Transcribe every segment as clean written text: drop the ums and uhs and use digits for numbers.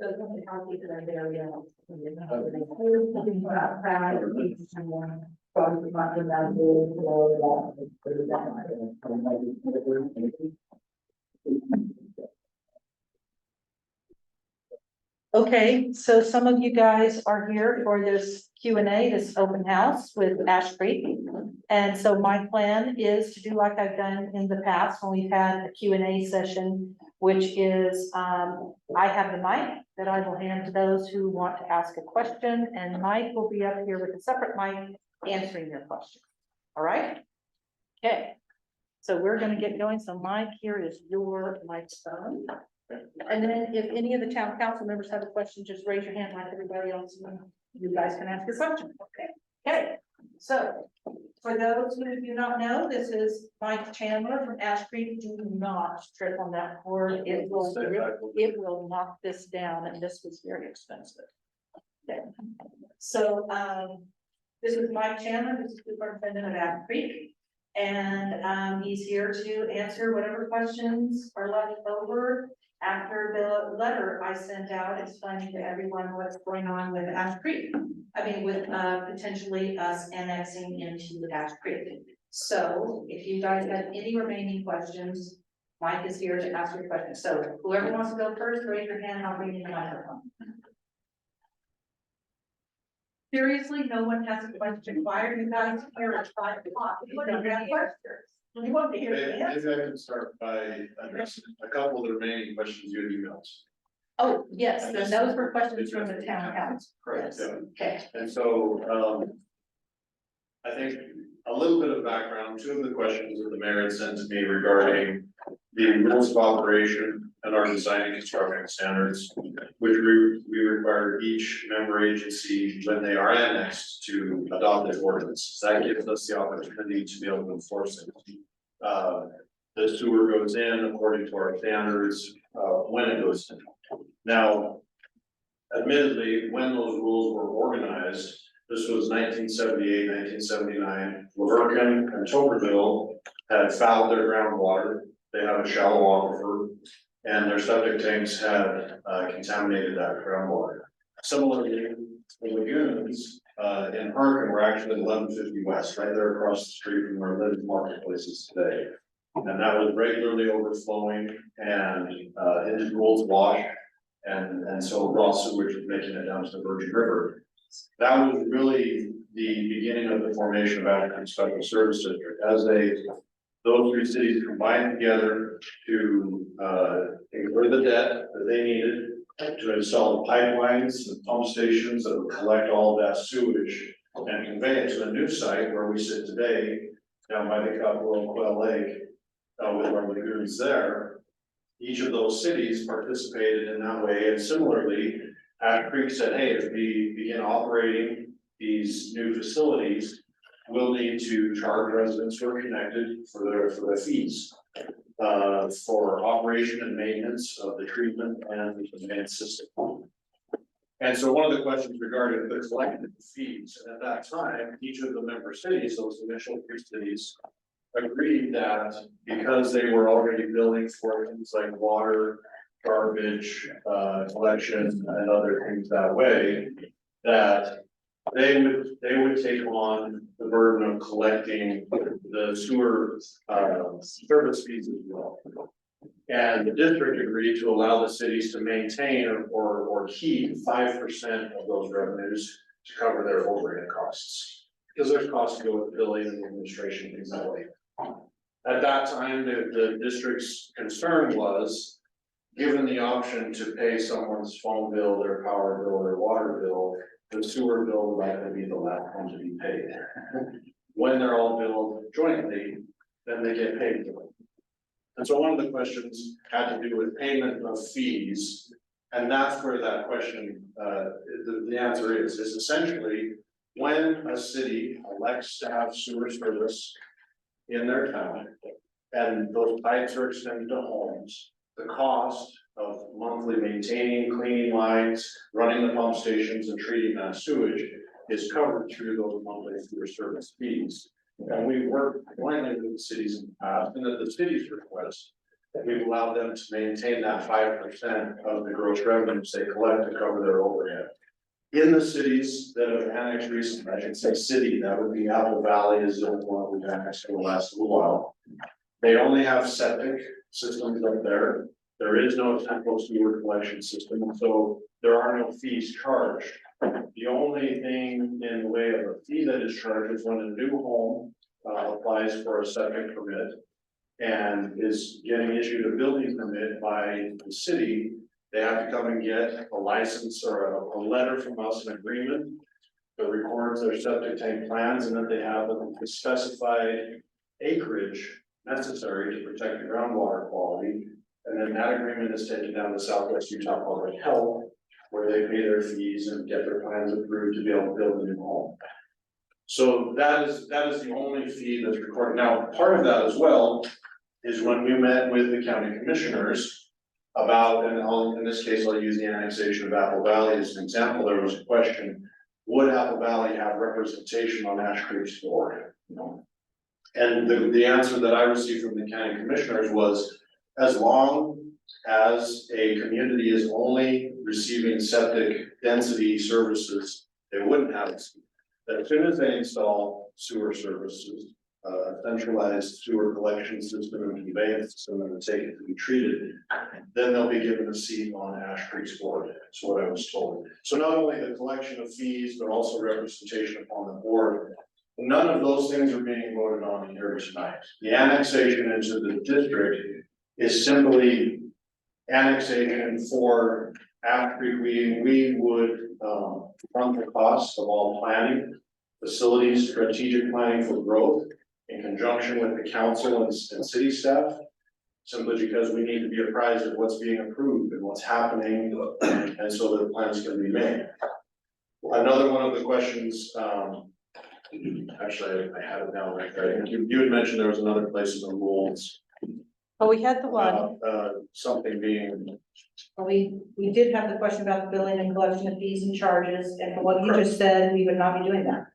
So something healthy to that area. Okay, so some of you guys are here for this Q&A, this open house with Ash Creek. And so my plan is to do like I've done in the past when we've had a Q&A session, which is I have the mic that I will hand to those who want to ask a question, and Mike will be up here with a separate mic answering your question. All right? Okay. So we're going to get going. So Mike, here is your microphone. And then if any of the town council members have a question, just raise your hand like everybody else, and you guys can ask your question. Okay. Okay. So for those who do not know, this is Mike Chandler from Ash Creek. Do not trip on that cord. It will knock this down, and this was very expensive. Okay. So this is Mike Chandler. This is the superintendent of Ash Creek. And he's here to answer whatever questions are left over after the letter I sent out explaining to everyone what's going on with Ash Creek. I mean, with potentially us annexing into Ash Creek. So if you guys have any remaining questions, Mike is here to ask your questions. So whoever wants to go first, raise your hand. I'll bring you the microphone. Seriously, no one has a question. Why are you guys here at 5 o'clock? You don't have questions. You want to hear the answer. Maybe I can start by addressing a couple of the remaining questions you had emailed. Oh, yes, and those were questions from the town council. Correct, Yes. yeah. Okay. And so, I think a little bit of background, two of the questions that the mayor had sent to me regarding the rules of operation and our design and construction standards, which we require each member agency when they are annexed to adopt their ordinance. That gives us the opportunity to be able to enforce it. The sewer goes in according to our standards, when it goes in. Now, admittedly, when those rules were organized, this was 1978, 1979, Laverton and Toberville had fouled their groundwater. They have a shallow aquifer, and their septic tanks had contaminated that groundwater. Similarly, the lagoons in Hurricane were actually 1150 West, right there across the street from where Liz Marketplace is today. And that was regularly overflowing and into Gould's Wash, and so raw sewage was making it down to the Virgin River. That was really the beginning of the formation of Ash Creek Special Service District, as those three cities combined together to incur the debt that they needed to install the pipelines and pump stations that would collect all of that sewage and convey it to the new site where we sit today, down by the Capitol Quail Lake, with our lagoons there. Each of those cities participated in that way, and similarly, Ash Creek said, hey, as we begin operating these new facilities, we'll need to charge residents who are connected for their fees. For operation and maintenance of the treatment and the conveyance system. And so one of the questions regarding the collected fees, and at that time, each of the member cities, those initial 3 cities, agreed that because they were already billing for things like water, garbage, collection, and other things that way, that they would take on the burden of collecting the sewer service fees as well. And the district agreed to allow the cities to maintain or keep 5% of those revenues to cover their overhead costs. Because there's costs to go with billing and administration, things that way. At that time, the district's concern was, given the option to pay someone's phone bill, their power bill, their water bill, the sewer bill would likely be the last one to be paid. When they're all billed jointly, then they get paid for it. And so one of the questions had to do with payment of fees. And that's where that question, the answer is essentially when a city elects to have sewer service in their town, and those pipes are extended to homes, the cost of monthly maintaining, cleaning lines, running the pump stations and treating that sewage is covered through those monthly sewer service fees. And we work jointly with the cities in the past, and at the city's request, we've allowed them to maintain that 5% of the gross revenues they collect to cover their overhead. In the cities that have annexed recently, I should say city, that would be Apple Valley is the one we've annexed for the last little while. They only have septic systems up there. There is no central sewer collection system, so there are no fees charged. The only thing in the way of a fee that is charged is when a new home applies for a septic permit and is getting issued a building permit by the city. They have to come and get a license or a letter from us, an agreement that records their septic tank plans, and that they have the specified acreage necessary to protect the groundwater quality. And then that agreement is taken down to Southwest Utah Public Health, where they pay their fees and get their plans approved to be able to build a new home. So that is the only fee that's recorded. Now, part of that as well is when we met with the county commissioners about, and in this case, I'll use the annexation of Apple Valley as an example. There was a question, would Apple Valley have representation on Ash Creek's board? And the answer that I received from the county commissioners was, as long as a community is only receiving septic density services, they wouldn't have it. That as soon as they install sewer services, centralized sewer collection system and conveyance system and take it to be treated, then they'll be given a seat on Ash Creek's board. That's what I was told. So not only the collection of fees, but also representation upon the board. None of those things are being voted on here tonight. The annexation into the district is simply annexation for Ash Creek. We would fund the cost of all planning, facilities, strategic planning for growth in conjunction with the council and city staff, simply because we need to be apprised of what's being approved and what's happening, and so that plans can be made. Another one of the questions, actually, I had it down right there. I think you had mentioned there was another place in the rules. Oh, we had the one, Something being, we did have the question about the billing and collection of fees and charges, and from what you just said, we would not be doing that.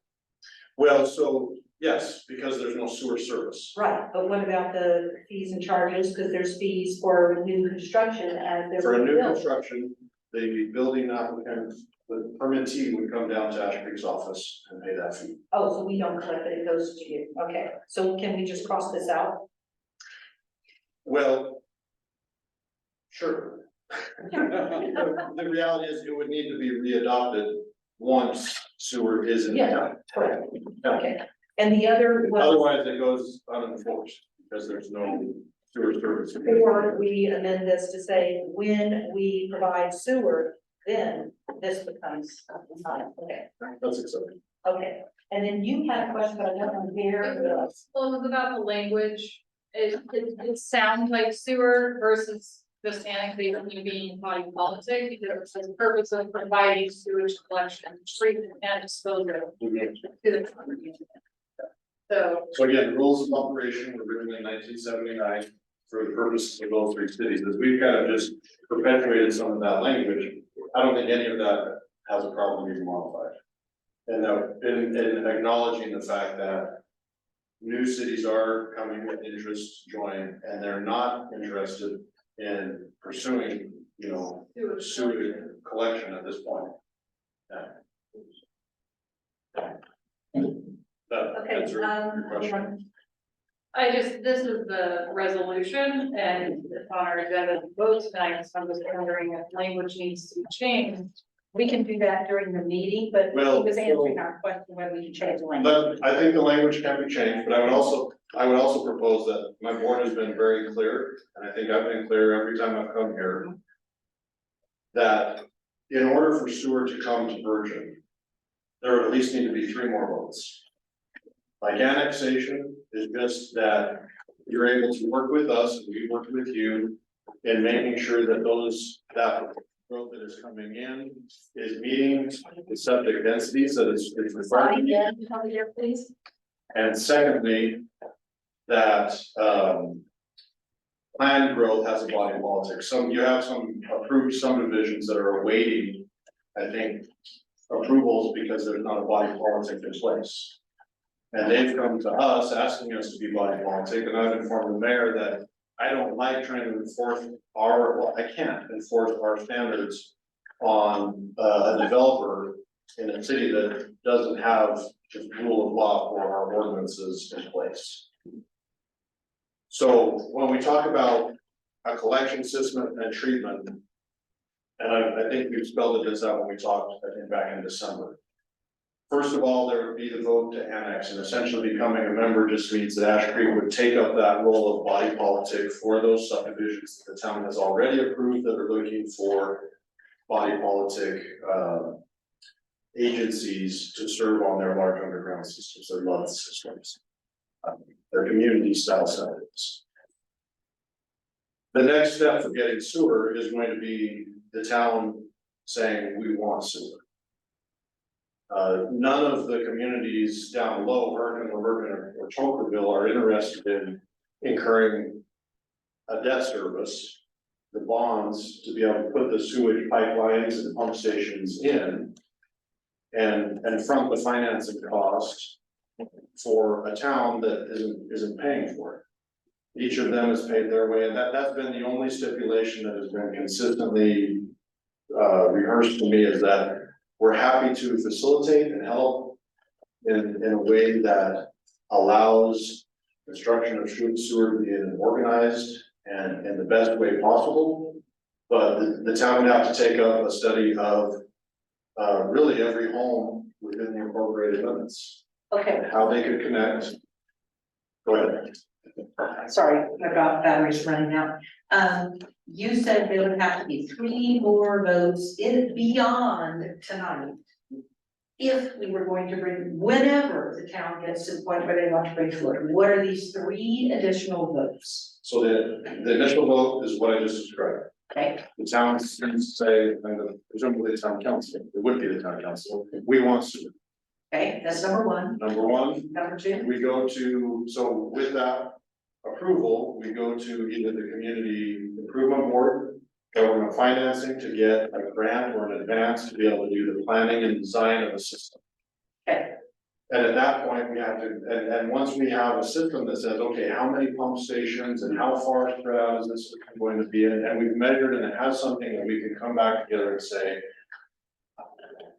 well, so, yes, because there's no sewer service. Right, but what about the fees and charges, because there's fees for new construction as they're For a new built. construction, the building applicant, the permittee would come down to Ash Creek's office and pay that fee. Oh, so we don't collect it, it goes to you, okay, so can we just cross this out? Well, sure. The reality is it would need to be readopted once sewer is in Yeah. town. Correct. Okay, and the other was, Otherwise, it goes unenforced because there's no sewer service. or we amend this to say, when we provide sewer, then this becomes fine, okay, That's acceptable. okay. And then you had a question, but I don't know where. Well, it was about the language. It sounds like sewer versus just annexation being body politic, because it says purpose of providing sewage collection, treatment and disposal to the community. So, So again, the rules of operation were written in 1979 for the purposes of those three cities. As we've kind of just perpetuated some of that language, I don't think any of that has a problem being modified. And in acknowledging the fact that new cities are coming with interest to join, and they're not interested in pursuing, sewage collection at this point. Yeah. That Okay, answers your question. this is the resolution and it's on our agenda to vote tonight, so I'm just wondering if language needs to be changed. We can do that during the meeting, but he Well, was answering our question whether we should change the language. But I think the language can be changed, but I would also propose that my board has been very clear, and I think I've been clear every time I've come here. That in order for sewer to come to Virgin, there would at least need to be 3 more votes. Like annexation is just that you're able to work with us, and we work with you in making sure that that growth that is coming in is meeting the septic densities that is required. Please. And secondly, that planned growth has a body politic. You have some approved subdivisions that are awaiting, I think, approvals because there's not a body politic in place. And they've come to us asking us to be body politic, and I've informed the mayor that I don't like trying to enforce well, I can't enforce our standards on a developer in a city that doesn't have the rule of law for our ordinances in place. So when we talk about a collection system and treatment, and I think we've spelled this out when we talked, I think, back in December. First of all, there would be the vote to annex, and essentially becoming a member just means that Ash Creek would take up that role of body politic for those subdivisions that the town has already approved that are looking for body politic agencies to serve on their large underground systems, their LUD systems, their community style settings. The next step for getting sewer is going to be the town saying we want sewer. None of the communities down below, Vernon or Merton or Tokerville, are interested in incurring a debt service, the bonds to be able to put the sewage pipelines and pump stations in, and front the financing cost for a town that isn't paying for it. Each of them has paid their way, and that's been the only stipulation that has been consistently rehearsed to me, is that we're happy to facilitate and help in a way that allows construction of sewer to be organized and in the best way possible. But the town would have to take up a study of really every home within the incorporated limits, Okay, how they could connect. Go ahead. Sorry, I've got batteries running out. You said there would have to be 3 more votes beyond tonight. If we were going to bring, whenever the town gets to the point where they want to bring forward, what are these 3 additional votes? So the initial vote is what I just described. Okay, The town seems to say, and presumably the town council, it would be the town council, we want sewer. okay, that's number 1. Number one, Number 2, we go to, so with that approval, we go to either the community improvement board, government financing to get a grant or an advance to be able to do the planning and design of a system. okay, And at that point, we have to, and once we have a system that says, okay, how many pump stations and how far spread out is this system going to be in, and we've measured and it has something that we can come back together and say,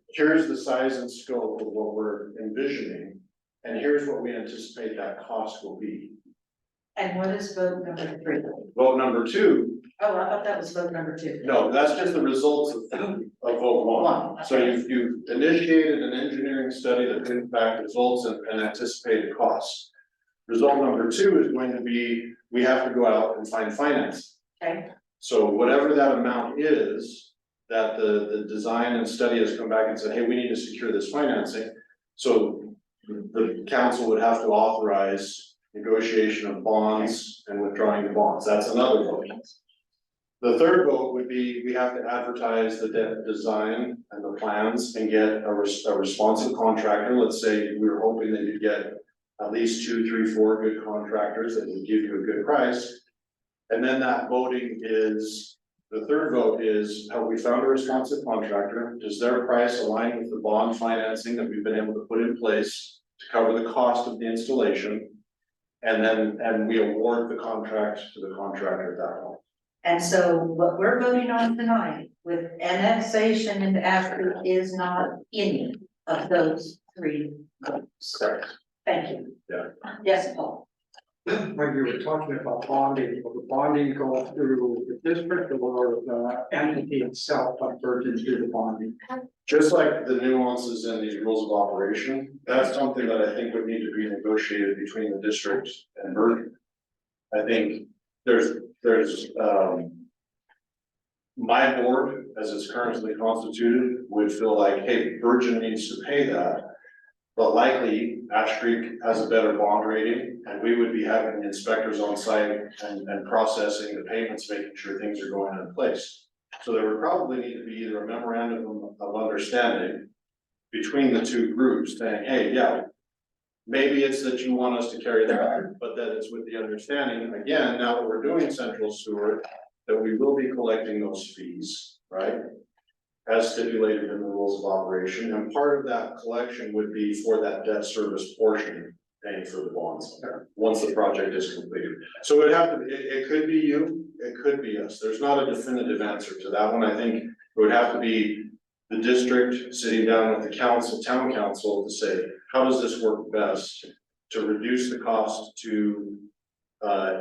here's the size and scope of what we're envisioning, and here's what we anticipate that cost will be. and what is vote number 3? Vote number 2, Oh, I thought that was vote number 2. no, that's just the results of vote 1. So you've initiated an engineering study that brings back results and anticipated costs. Result number 2 is going to be, we have to go out and find financing. Okay, So whatever that amount is, that the design and study has come back and said, hey, we need to secure this financing. So the council would have to authorize negotiation of bonds and withdrawing the bonds. That's another vote. The third vote would be, we have to advertise the design and the plans and get a responsive contractor. Let's say we were hoping that you'd get at least 2, 3, 4 good contractors that would give you a good price. And then that voting is, the third vote is, have we found a responsive contractor? Does their price align with the bond financing that we've been able to put in place to cover the cost of the installation? And we award the contract to the contractor at that point. and so what we're voting on tonight with annexation into Ashford is not any of those 3 votes. Correct. Thank you. Yeah. Yes, Paul. When you were talking about bonding, will the bonding go through the district or the entity itself converted to the bonding? Just like the nuances in these rules of operation, that's something that I think would need to be negotiated between the district and Virgin. I think there's my board, as it's currently constituted, would feel like, hey, Virgin needs to pay that. But likely Ash Creek has a better bond rating, and we would be having inspectors on site and processing the payments, making sure things are going in place. So there would probably need to be either a memorandum of understanding between the 2 groups saying, hey, yeah, maybe it's that you want us to carry that, but that it's with the understanding, again, now that we're doing central sewer, that we will be collecting those fees, right? As stipulated in the rules of operation, and part of that collection would be for that debt service portion. paying for the bonds, once the project is completed. So it would have to, it could be you, it could be us, there's not a definitive answer to that one, I think it would have to be the district sitting down with the council, town council to say, how does this work best to reduce the cost to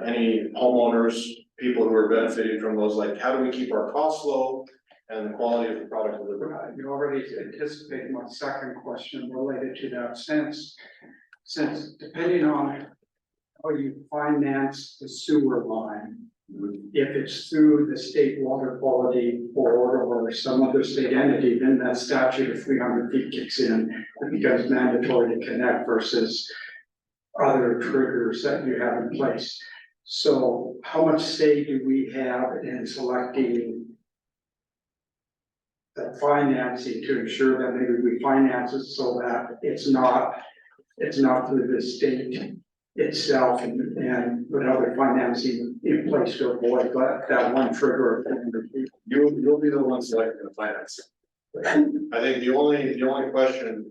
any homeowners, people who are benefiting from those, like, how do we keep our costs low and the quality of the product delivered? You already anticipated my second question related to that, since depending on how you finance the sewer line, if it's through the state water quality board or some other state entity, then that statute of 300 feet kicks in. It becomes mandatory to connect versus other triggers that you have in place. So how much say do we have in selecting the financing to ensure that maybe we finance it so that it's not through the state itself and put other financing in place to avoid that one trigger of 300 feet? You'll be the one selecting the financing. I think the only question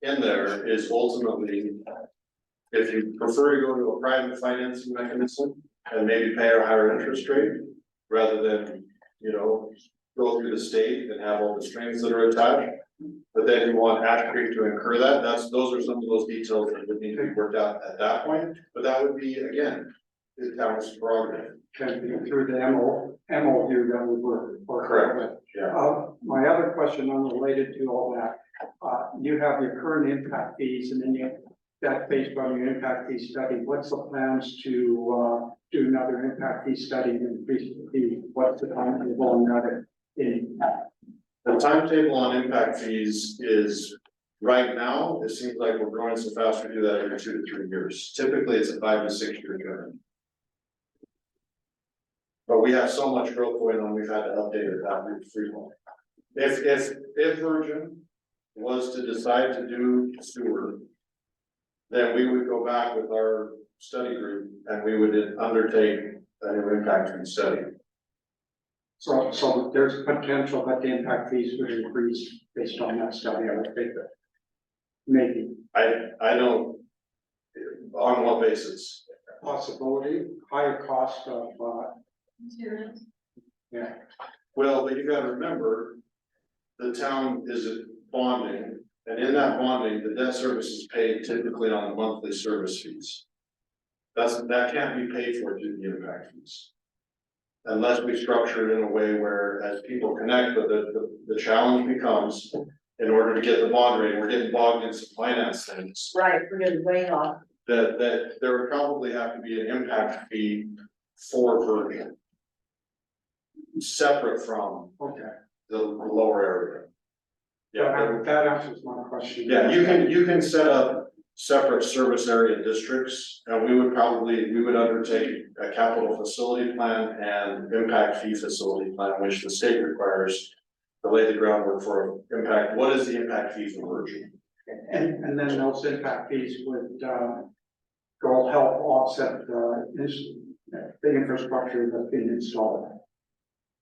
in there is ultimately, if you prefer to go to a private financing mechanism and maybe pay a higher interest rate, rather than, you know, go through the state and have all the strings that are attached. But then you want Ash Creek to incur that, those are some of those details that would need to be worked out at that point, but that would be, again, the town's prerogative. Can be through the MOU that we were. Correct. Yeah. My other question unrelated to all that, you have your current impact fees and then that based on your impact fee study, what's the plans to do another impact fee study and increase the fee? What's the timetable on that? The timetable on impact fees is, right now, it seems like we're growing so fast, we do that every 2 to 3 years. Typically, it's a 5 to 6 year journey. But we have so much growth going on, we've had to update it that frequently. If Virgin was to decide to do sewer, then we would go back with our study group and we would undertake a new impact fee study. So there's potential that the impact fees would increase based on that study, I would think that. Maybe. I don't, on what basis? Possibility, higher cost of, yeah. Well, but you gotta remember, the town is bonding, and in that bonding, the debt service is paid typically on monthly service fees. That can't be paid for through the impact fees. Unless we structure it in a way where as people connect, but the challenge becomes, in order to get the bond rate, we're getting bogged in some finance things. Right, we're getting way off. That there would probably have to be an impact fee for Virgin. Separate from Okay. the lower area. Yeah, That answers my question. yeah, you can set up separate service area districts, and we would undertake a capital facility plan and impact fee facility plan, which the state requires to lay the groundwork for impact. What is the impact fee for Virgin? And then those impact fees would, go help offset the infrastructure that's being installed.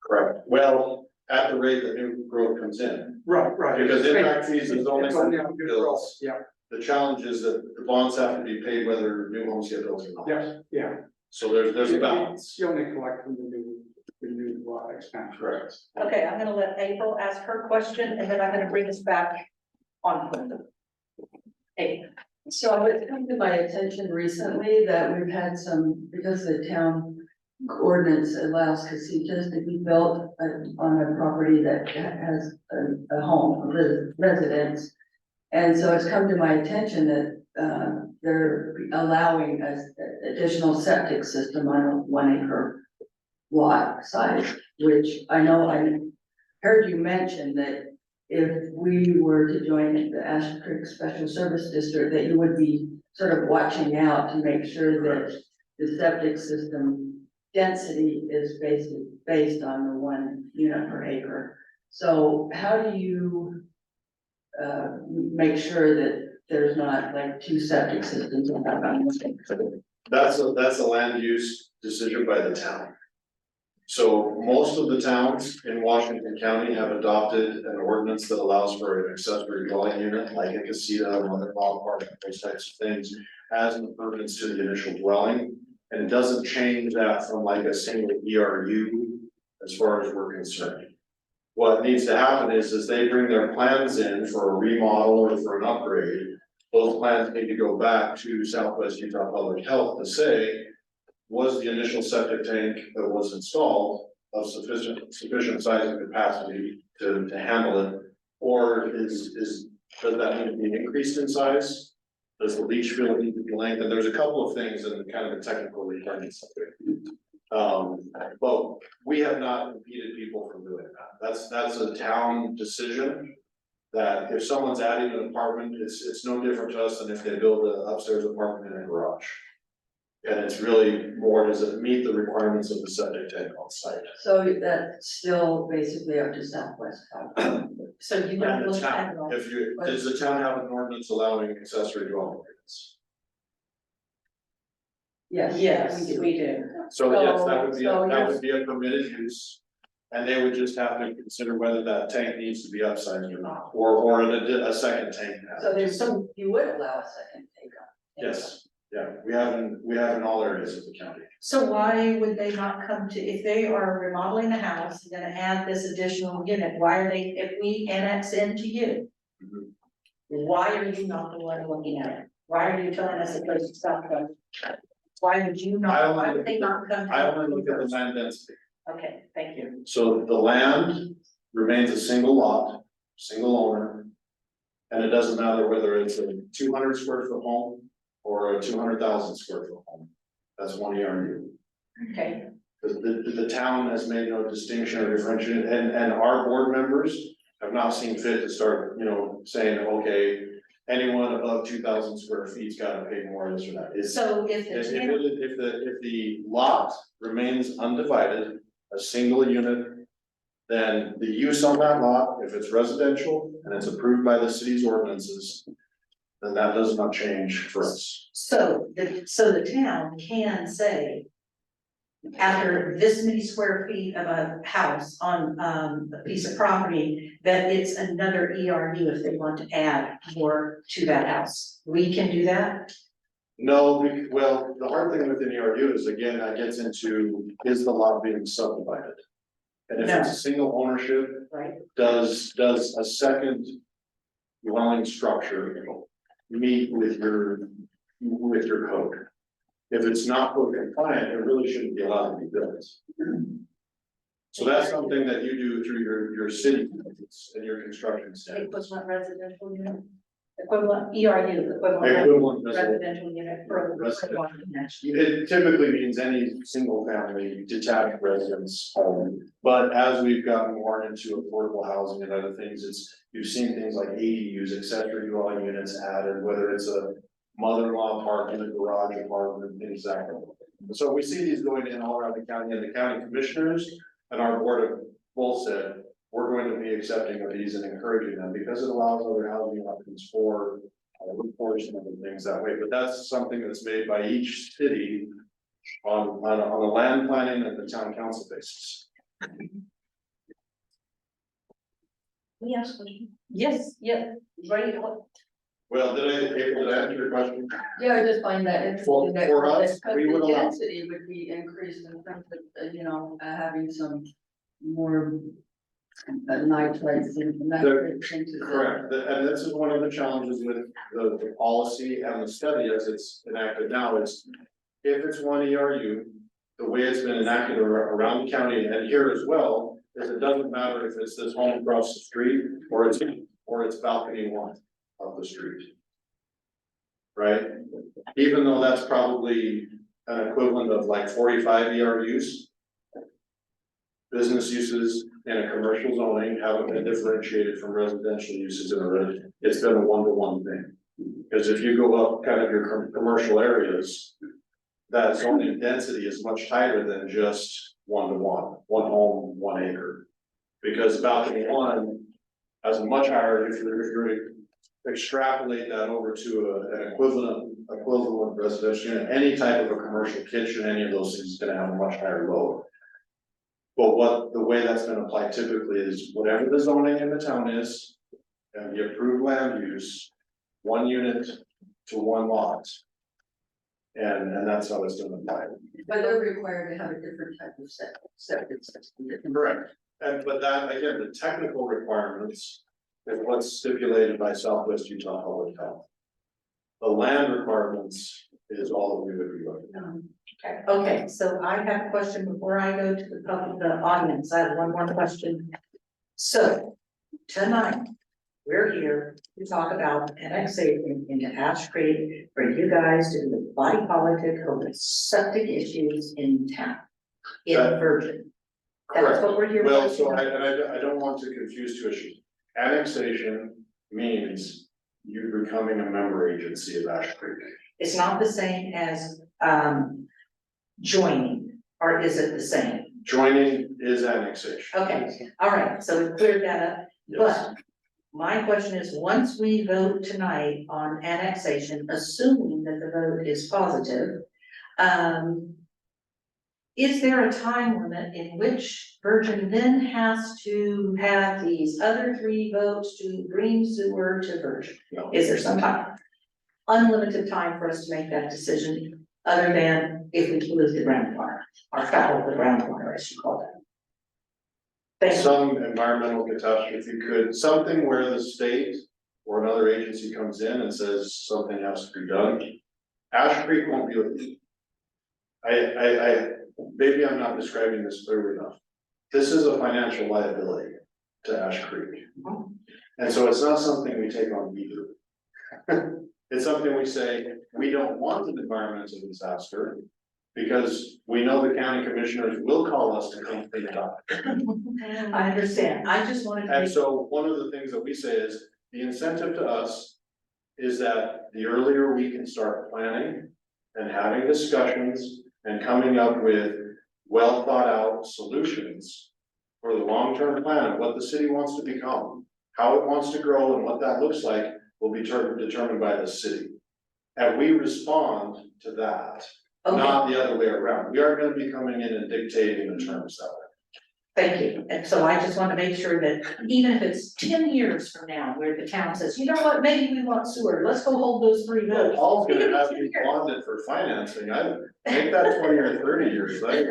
Correct. Well, at the rate that new growth comes in, Right. because impact fees is only It's for only new on new builds. growth, yeah, The challenge is that the bonds have to be paid whether new homes get built or not. yes, yeah. So there's a balance. You only collect from the new expansion. Correct. Okay, I'm gonna let April ask her question and then I'm gonna bring us back on. April. So it's come to my attention recently that we've had some, because the town ordinance allows casitas to be built on a property that has a home, residence. And so it's come to my attention that they're allowing an additional septic system on a 1 acre lot size, which I know I heard you mention that if we were to join the Ash Creek Special Service District, that you would be sort of watching out to make sure that the septic system density is based on the 1 unit per acre. So how do you make sure that there's not like 2 septic systems on that one acre? That's a land use decision by the town. So most of the towns in Washington County have adopted an ordinance that allows for an accessory dwelling unit, like a casita, a mother-in-law apartment, those types of things, as an appurtenance to the initial dwelling. And it doesn't change that from like a single ERU as far as we're concerned. What needs to happen is they bring their plans in for a remodel or for an upgrade. Those plans need to go back to Southwest Utah Public Health to say, was the initial septic tank that was installed of sufficient size and capacity to handle it? Or does that need to be increased in size? Does the leach field need to be lengthened? There's a couple of things in kind of a technical requirements. But we have not impeded people from doing that. That's a town decision. That if someone's adding an apartment, it's no different to us than if they build an upstairs apartment in a garage. And it's really more, does it meet the requirements of the septic tank on site? So that's still basically up to Southwest. So you don't And the look at town, it all. does the town have an ordinance allowing accessory dwelling units? Yes. Yes, do. we do. So yes, that would So yes. be a permitted use. And they would just have to consider whether that tank needs to be upsized or not, or a second tank. So there's some, you would allow a second take on. Yes, yeah, we have in all areas of the county. So why would they not come to, if they are remodeling a house, and gonna add this additional unit, why are they, if we annex into you? Mhm. Why are you not the one looking at it? Why are you telling us it goes to Southwest? Why would you I not, only why look would they at not come? to I us only look at the first? land density. Okay, thank you. So the land remains a single lot, single owner. And it doesn't matter whether it's a 200 square foot home or a 200,000 square foot home. That's one ERU. Okay, The town has made no distinction or differentiation, and our board members have not seen fit to start, saying, okay, anyone above 2,000 square feet's gotta pay more this or that. It's, so if if the town, if the lot remains undivided, a single unit, then the use on that lot, if it's residential and it's approved by the city's ordinances, then that does not change for us. so the town can say, after this many square feet of a house on a piece of property, that it's another ERU if they want to add more to that house. We can do that? No, well, the hard thing with an ERU is, again, that gets into, is the lot being subdivided? And if it's a single ownership, Right. does a second dwelling structure meet with your code? If it's not code compliant, it really shouldn't be allowed to be built. So that's something that you do through your city codes and your construction standards. Equivalent residential unit, equivalent ERU, equivalent Equivalent residential. residential unit for the. It typically means any single family detached residence home, but as we've gotten more into affordable housing and other things, you've seen things like ADUs, accessory dwelling units added, whether it's a mother-in-law apartment, a garage apartment, things like that. So we see these going in all around the county, and the county commissioners and our board have both said, we're going to be accepting of these and encouraging them because it allows other housing options for workforce and other things that way, but that's something that's made by each city on a land planning and the town council basis. Yes, right. Well, did I answer your question? Yeah, I just find that interesting that For us, that we would the allow- density would be increased in terms of, having some more nitrates and nitrates into the. Correct, and this is one of the challenges with the policy and the study as it's enacted now is if it's one ERU, the way it's been enacted around the county and here as well, is it doesn't matter if it's this home across the street or it's balcony one of the street. Right? Even though that's probably an equivalent of like 45 ERUs. Business uses in a commercial zoning haven't been differentiated from residential uses in a residential. It's been a one-to-one thing. Because if you go up kind of your commercial areas, that zoning density is much tighter than just one-to-one, one home, 1 acre. Because balcony one has a much higher, if you're extrapolate that over to an equivalent residential unit, any type of a commercial kitchen, any of those things is gonna have a much higher load. But the way that's been applied typically is whatever the zoning in the town is, and the approved land use, 1 unit to 1 lot. And that's how it's been applied. But they're required to have a different type of septic system. Correct. But that, again, the technical requirements is what's stipulated by Southwest Utah Public Health. The land requirements is all that we would be looking at. Okay, so I have a question before I go to the audience. I have one more question. So tonight, we're here to talk about annexation into Ash Creek for you guys to do the body politic over septic issues in town. In That- Virgin. That's what we're here for. Well, so I don't want to confuse two issues. Annexation means you becoming a member agency of Ash Creek. It's not the same as joining, or is it the same? Joining is annexation. Okay, all right, so we cleared that up, Yes. but my question is, once we vote tonight on annexation, assuming that the vote is positive, is there a time limit in which Virgin then has to have these other 3 votes to bring sewer to Virgin? No. Is there some time? Unlimited time for us to make that decision, other than if we lose the groundwater, or foul the groundwater, as you call it. Thank you. Some environmental catastrophe could, something where the state or another agency comes in and says something has to be done. Ash Creek won't be with you. Maybe I'm not describing this clearly enough. This is a financial liability to Ash Creek. And so it's not something we take on either. It's something we say, we don't want an environmental disaster. Because we know the county commissioners will call us to come clean it up. I understand, I just wanted to And make, so one of the things that we say is, the incentive to us is that the earlier we can start planning and having discussions and coming up with well thought out solutions for the long-term plan of what the city wants to become, how it wants to grow and what that looks like will be determined by the city. And we respond to that, okay, not the other way around. We aren't gonna be coming in and dictating the terms that way. thank you, and so I just want to make sure that even if it's 10 years from now, where the town says, you know what, maybe we want sewer, let's go hold those 3 Well, votes. Paul's Even gonna if have it's you 10 years. bonded for financing, I make that 20 or 30 years, right?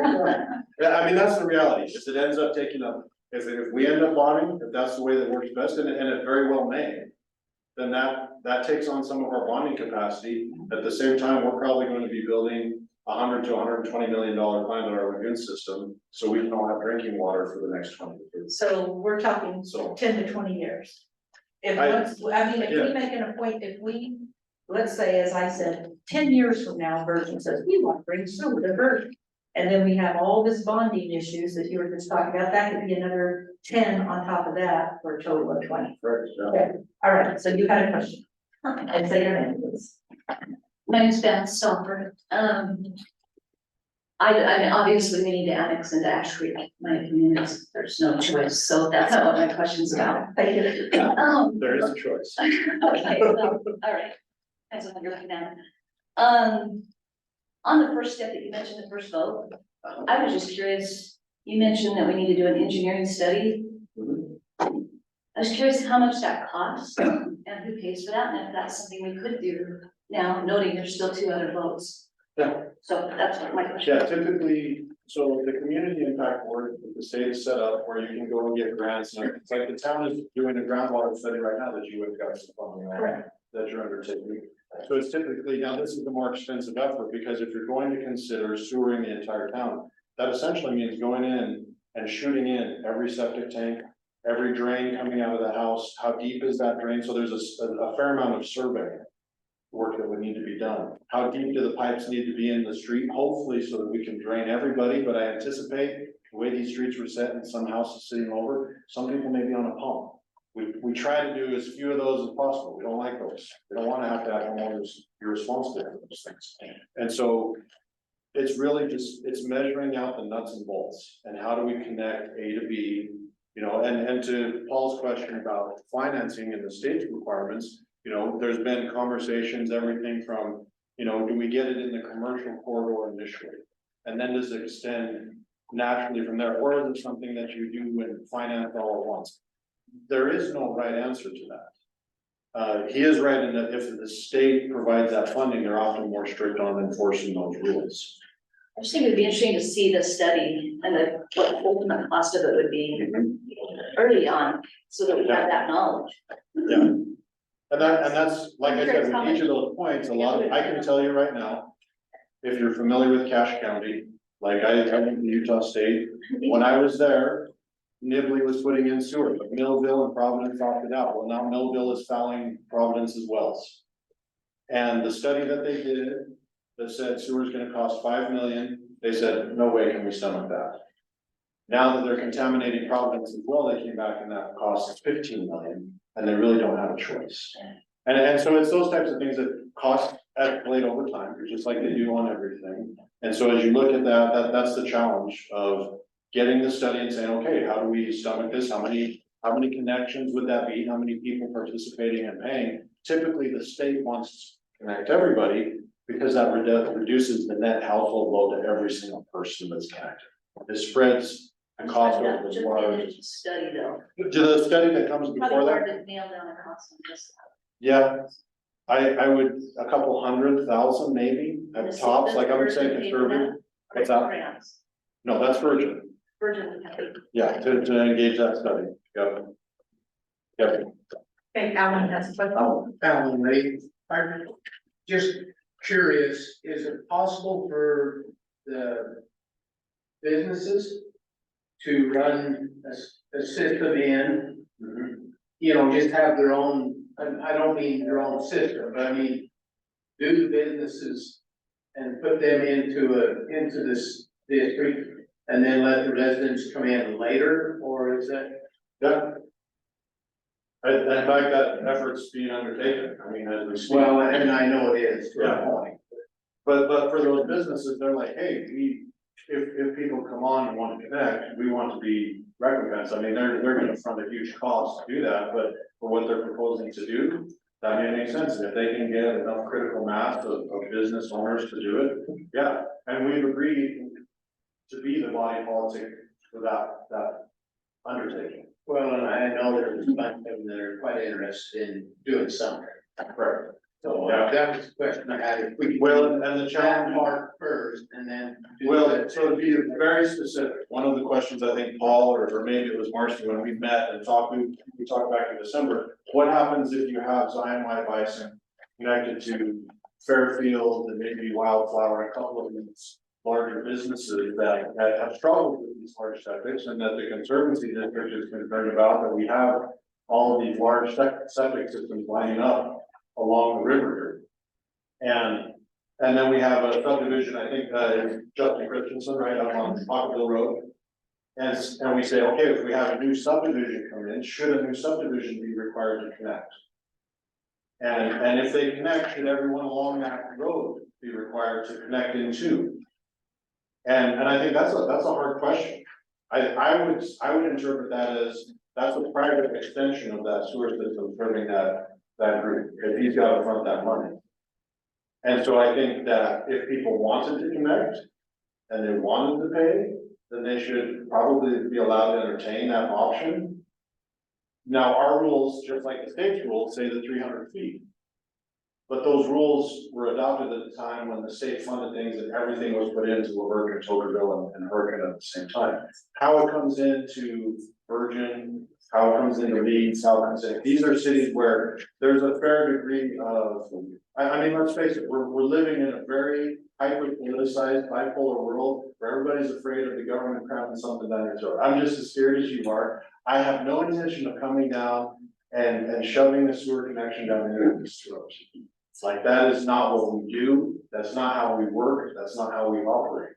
Yeah, I mean, that's the reality, if it ends up taking up, if we end up bonding, if that's the way that works best, and it very well may. Then that takes on some of our bonding capacity, at the same time, we're probably going to be building $100 to $120 million plant on our lagoon system, so we can all have drinking water for the next 20 years. So we're talking So- 10 to 20 years. If I- if we make an appointment, if we, let's say, as I said, 10 years from now, Virgin says, we want to bring sewer to Virgin. And then we have all this bonding issues that you were just talking about, that could be another 10 on top of that for a total of 20. Correct, yeah. Okay, all right, so you had a question. And say your name, please. My name's Beth Stomper. I mean, obviously, we need to annex into Ash Creek. My opinion is there's no choice, so that's not what my question's about. Thank you. There is a choice. Okay, well, all right. That's what you're looking at. On the first step that you mentioned, the first vote, I was just curious, you mentioned that we need to do an engineering study. Mhm. I was curious how much that costs and who pays for that, and if that's something we could do now, noting there's still 2 other votes. Yeah. So that's what my question. Yeah, typically, so the community impact board, the state is set up where you can go and get grants, and it's like the town is doing a groundwater study right now that you would have got some funding on. Correct. That you're undertaking. So it's typically, now this is the more expensive effort, because if you're going to consider sewering the entire town, that essentially means going in and shooting in every septic tank, every drain coming out of the house, how deep is that drain? So there's a fair amount of survey work that would need to be done. How deep do the pipes need to be in the street? Hopefully so that we can drain everybody, but I anticipate the way these streets were set and some houses sitting over, some people may be on a pump. We try to do as few of those as possible. We don't like those. We don't wanna have homeowners be responsible for those things. And so it's really just, it's measuring out the nuts and bolts and how do we connect A to B, you know, and to Paul's question about financing and the state's requirements, you know, there's been conversations, everything from, you know, do we get it in the commercial corridor initially? And then does it extend naturally from there, or is it something that you do and finance all at once? There is no right answer to that. He is right in that if the state provides that funding, they're often more strict on enforcing those rules. I just think it'd be interesting to see the study and what the ultimate cost of it would be early on, so that we have that knowledge. Yeah. And that's, like I said, with each of those points, I can tell you right now, if you're familiar with Cache County, like I went to Utah State, when I was there, Nibley was putting in sewer, but Millville and Providence opted out. Well, now Millville is fouling Providence's wells. And the study that they did that said sewer is gonna cost 5 million, they said, no way can we stomach that. Now that they're contaminating Providence as well, they came back and that costs 15 million, and they really don't have a choice. And so it's those types of things that cost escalate over time, just like they do on everything. And so as you look at that, that's the challenge of getting the study and saying, okay, how do we stomach this? How many connections would that be? How many people participating and paying? Typically, the state wants to connect everybody because that reduces the net household load to every single person that's connected. It spreads the cost over Just the the water. initial study though, To the study that comes before probably that, hard to nail down a cost on this. yeah. I would, a couple 100,000 maybe And at the tops, state like I would does say Virgin pay for conservative. that? What's Or that? grants? No, that's Virgin. Virgin would have to. Yeah, to engage that study. Yep. Yep. Okay, Alan has a question. Oh, Alan Lee, I'm just curious, is it possible for the businesses to run a system in, you know, just have their own, I don't mean their own system, but I mean, do the businesses and put them into this district and then let the residents come in later, or is that? Yeah. In fact, that effort's being undertaken, I mean, as we speak. Well, and I know it is to Yeah. a point. But for those businesses, they're like, hey, if people come on and want to connect, we want to be recompensed. I mean, they're gonna front a huge cost to do that, but for what they're proposing to do, that may make sense. And if they can get enough critical mass of business owners to do it, yeah. And we've agreed to be the body politic for that undertaking. Well, and I know there's a bunch of them that are quite interested in doing something. Right. So Yeah. that was the question I had, if we could Well, do and the that challenge. part first and then. do Well, that. so to be very specific, one of the questions I think Paul, or maybe it was Marcy, when we met and talked, we talked back in December. What happens if you have Zion White Bison connected to Fairfield and maybe Wildflower, and a couple of these larger businesses that have struggled with these large septics, and that the Conservancy District is concerned about, that we have all of these large septic systems lining up along the river here. And then we have a subdivision, I think, Justin Christensen, right up on Pocketville Road. And we say, okay, if we have a new subdivision come in, should a new subdivision be required to connect? And if they connect, should everyone along that road be required to connect into? And I think that's a hard question. I would interpret that as, that's a private extension of that sewer system serving that group, if he's got to front that money. And so I think that if people wanted to connect and they wanted to pay, then they should probably be allowed to entertain that option. Now, our rules, just like the state's rules, say the 300 feet. But those rules were adopted at the time when the state funded things and everything was put into Laverton, Tokerville, and Hurricane at the same time. How it comes into Virgin, how it comes into Leeds, how it comes in, these are cities where there's a fair degree of, I mean, let's face it, we're living in a very hyper politicized bipolar world where everybody's afraid of the government cramming something down your throat. I'm just as scared as you are. I have no intention of coming down and shoving a sewer connection down anybody's throat. It's like, that is not what we do. That's not how we work. That's not how we operate.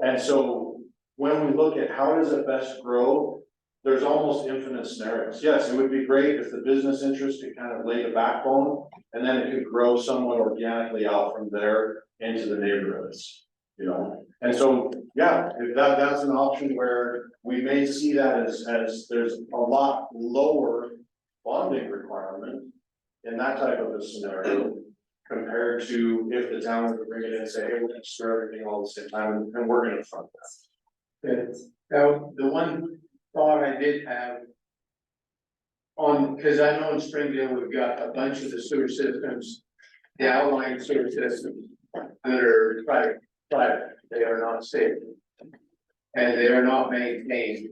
And so when we look at how does it best grow, there's almost infinite scenarios. Yes, it would be great if the business interest could kind of lay the backbone, and then it could grow somewhat organically out from there into the neighborhoods, you know? And so, yeah, if that's an option where we may see that as there's a lot lower bonding requirement in that type of a scenario compared to if the town were to bring it in and say, hey, we're gonna stir everything all at the same time and we're gonna fund that. Now, the one thought I did have. Cause I know in Springdale, we've got a bunch of the sewer systems, the outlying sewer systems that are private, they are not safe. And they are not maintained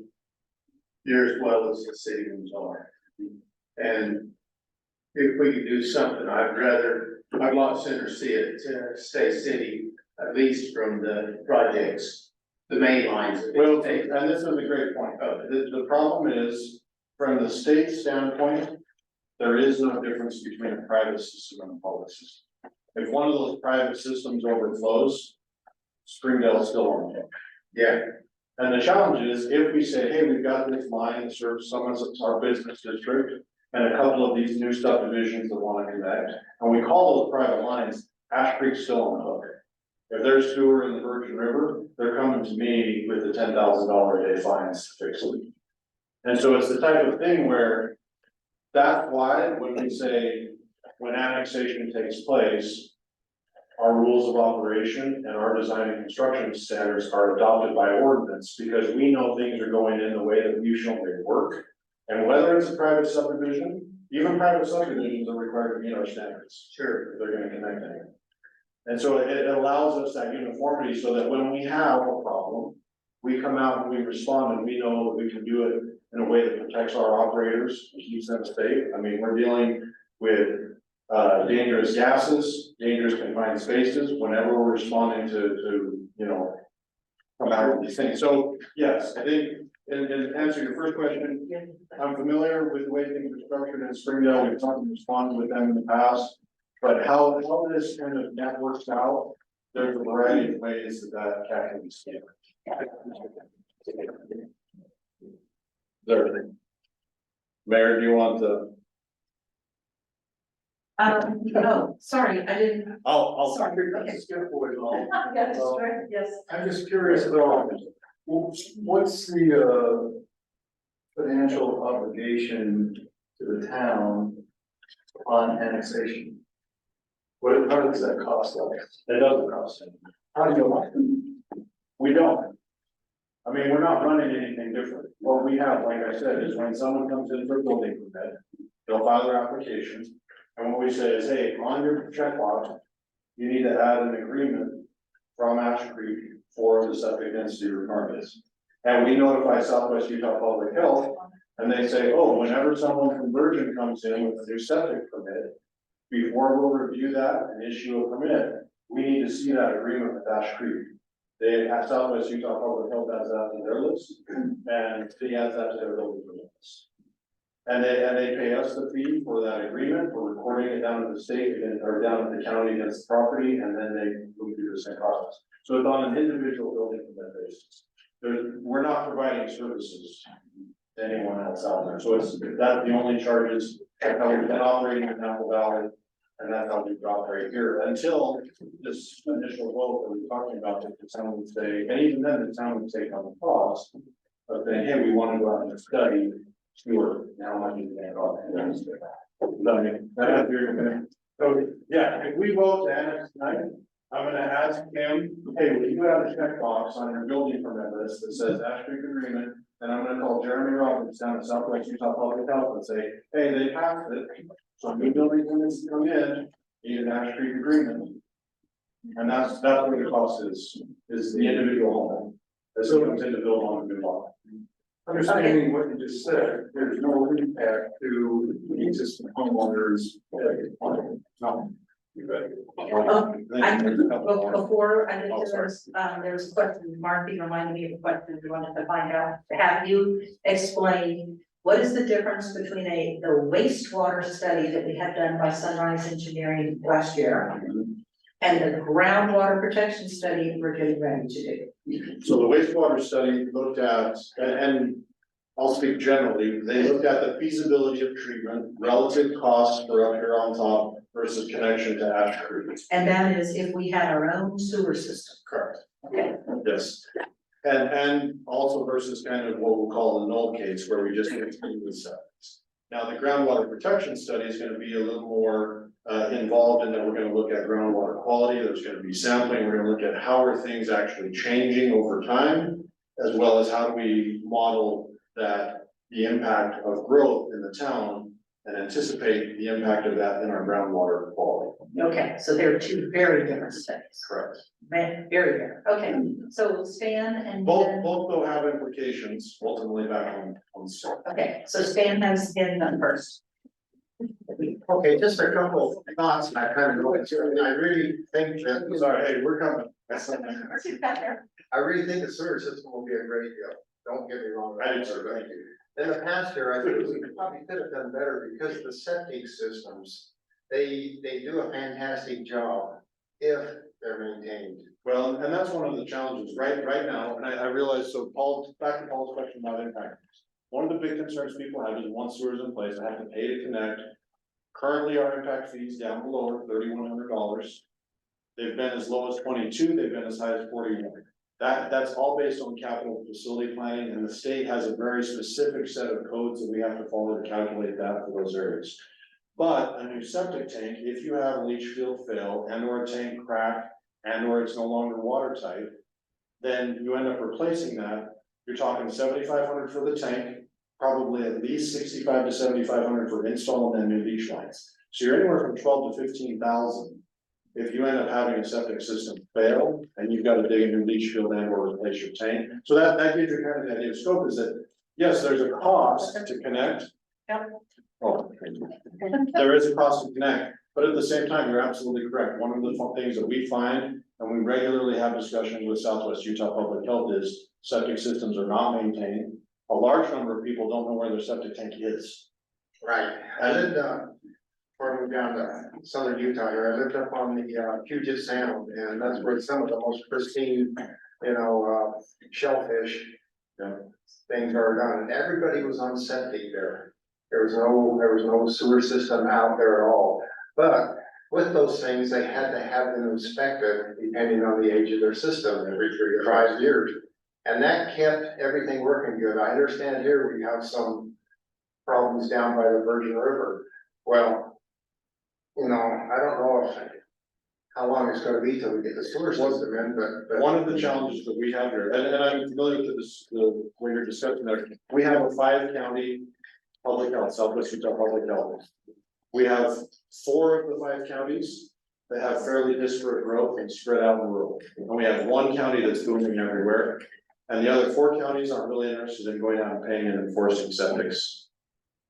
near as well as the city ones are. And if we could do something, I'd lot sooner see it stay city, at least from the projects, the main lines. Well, and this is a great point. The problem is, from the state standpoint, there is no difference between a private system and a public system. If one of those private systems overflows, Springdale is still on the hook. Yeah, And the challenge is, if we say, hey, we've got this line that serves someone's, our business district, and a couple of these new subdivisions that want to connect, and we call those private lines, Ash Creek's still on the hook. If there's sewer in the Virgin River, they're coming to me with the $10,000 a day fines to fix it. And so it's the type of thing where, that's why when we say, when annexation takes place, our rules of operation and our design and construction standards are adopted by ordinance, because we know things are going in the way that we usually work. And whether it's a private subdivision, even private subdivisions are required to meet our standards. Sure, if they're gonna connect anything. And so it allows us that uniformity, so that when we have a problem, we come out and we respond, and we know that we can do it in a way that protects our operators and keeps them safe. I mean, we're dealing with dangerous gases, dangerous confined spaces, whenever we're responding to come out with these things. So, yes, I think, in answer your first question, I'm familiar with the way things are structured in Springdale. We've talked and responded with them in the past. But how this kind of networks out, there's a variety of ways that can be scaled. There. Mayor, do you want to? No, sorry, I didn't. I'll. Sorry, okay. skip forward all. Yeah, that's right, yes. I'm just curious though, what's the financial obligation to the town on annexation? How does that cost us? It doesn't cost anything. How do you like it? We don't. I mean, we're not running anything different. What we have, like I said, is when someone comes in for a building permit, they'll file their application. And what we say is, hey, on your checkbox, you need to add an agreement from Ash Creek for the septic density requirements. And we notify Southwest Utah Public Health, and they say, oh, whenever someone from Virgin comes in with a new septic permit, before we'll review that and issue a permit, we need to see that agreement with Ash Creek. They have Southwest Utah Public Health adds that to their list, and he adds that to their building permits. And they pay us the fee for that agreement, for recording it down at the state or down at the county against the property, and then they move through the same process. So it's on an individual building permit basis. We're not providing services to anyone else out there. So that's the only charges. That's how we've been operating in Apple Valley, and that's how we operate here until this initial vote that we're talking about, that the town would say, and even then the town would take on the cost of saying, hey, we want to go out and study sewer, how much is that cost? So, yeah, if we vote to annex tonight, I'm gonna ask him, hey, will you have a checkbox on your building permit list that says Ash Creek agreement? And I'm gonna call Jeremy Robbins down at Southwest Utah Public Health and say, hey, they passed it, so new building permits come in, need an Ash Creek agreement. And that's where the cost is the individual home, as it comes in to build on a new lot. Understanding what you just said, there's no impact to the existing homeowners. No. Before I get to this, there's a question, Marky reminded me of a question we wanted to find out. Have you explained what is the difference between the wastewater study that we had done by Sunrise Engineering last year and the groundwater protection study we're getting ready to do? So the wastewater study looked at, and I'll speak generally, they looked at the feasibility of treatment, relative costs for up here on top versus connection to Ash Creek. And that is if we had our own sewer system. Correct. Okay. Yes. And also versus kind of what we'll call the null case, where we just continue with settings. Now, the groundwater protection study is gonna be a little more involved in that we're gonna look at groundwater quality, there's gonna be sampling, we're gonna look at how are things actually changing over time. as well as how do we model that the impact of growth in the town and anticipate the impact of that in our groundwater quality. Okay, so there are two very different studies. Correct. Very different. Okay, so Stan and Both, then, both though have implications ultimately back on site. okay, so Stan has been done first. Okay, just a couple of thoughts, and I kind of go into it, and I really think that, Sorry, hey, we're coming. I really think the sewer system will be a great deal, don't get me wrong. I do too, thank you. In the past year, I think we probably could have done better because the septic systems, they do a fantastic job if they're maintained. Well, and that's one of the challenges right now, and I realize, so Paul, back to Paul's question about impact. One of the big concerns people have is once sewer's in place, I have to pay to connect. Currently, our impact fees down below $3,100. They've been as low as 22, they've been as high as 41. That's all based on capital facility planning, and the state has a very specific set of codes that we have to follow to calculate that for those areas. But a new septic tank, if you have a leach field fail and or a tank crack and or it's no longer watertight, then you end up replacing that. You're talking $7,500 for the tank, probably at least $6,500 to $7,500 for install and then new leach lines. So you're anywhere from $12,000 to $15,000. If you end up having a septic system fail and you've got to dig a new leach field and or replace your tank. So that gives you kind of the idea of scope is that, yes, there's a cost to connect. Yep. Oh, there is a cost to connect, but at the same time, you're absolutely correct. One of the things that we find, and we regularly have discussions with Southwest Utah Public Health is septic systems are not maintained. A large number of people don't know where their septic tank is. Right. I lived, before I moved down to southern Utah here, I lived up on the Puget Sound, and that's where some of the most pristine, shellfish, things are done, and everybody was on septic there. There was no sewer system out there at all, but with those things, they had to have them inspected depending on the age of their system every 3 to 5 years. And that kept everything working good. I understand here we have some problems down by the Virgin River. Well, I don't know how long it's gonna be till we get the sewer system in, but. One of the challenges that we have here, and I'm familiar with this, when you're discussing there, we have a 5-county public health, Southwest Utah Public Health. We have 4 of the 5 counties that have fairly disparate growth and spread out in rural. And we have 1 county that's booming everywhere. And the other 4 counties aren't really interested in going out and paying and enforcing septics.